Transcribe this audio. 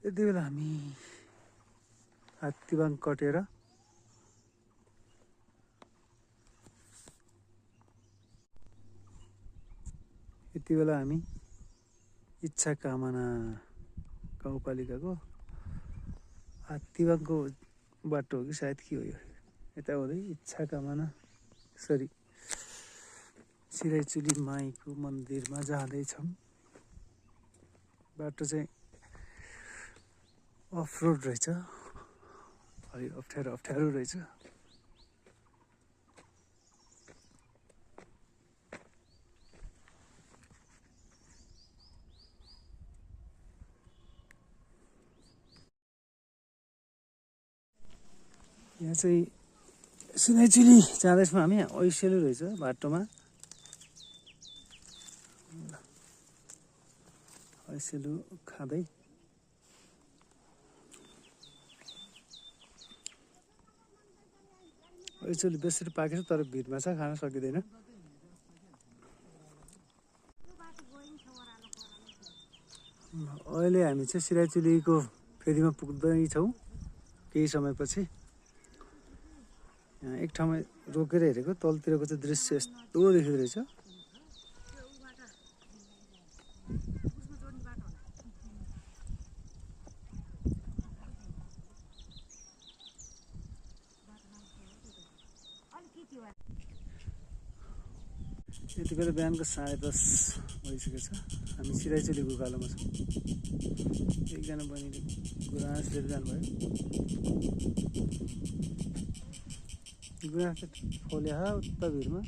यति बेला हामी हात्तीबाङ कटेर यति बेला हामी इच्छा कामना गाउँपालिकाको हात्तीबाङको बाटो हो कि सायद के हो यो यता हुँदै इच्छा कामना सरी सिराइचुली माईको मन्दिरमा जाँदैछौँ। बाटो चाहिँ अफ रोड रहेछ, अलि अप्ठ्यारो रहेछ। यहाँ चाहिँ सिराइचुली जाँदैछौँ हामी। ऐसेलु रहेछ बाटोमा, ऐसेलु खाँदै ऐसेलु बेसरी पाकेछ तर भिरमा छ, खान सकिँदैन। अहिले हामी चाहिँ सिराइचुलीको फेदीमा पुग्दैछौँ केही समयपछि। यहाँ एक ठाउँमा रोकेर हेरेको तलतिरको चाहिँ दृश्य यस्तो देखिँदो रहेछ। यति बेला बिहानको 10:30 भइसकेको छ। हामी सिराइचुलीको उकालोमा छौँ। एकजना बहिनीले गुराँस लिएर जानुभयो। गुराँस फोल्या उता भिरमा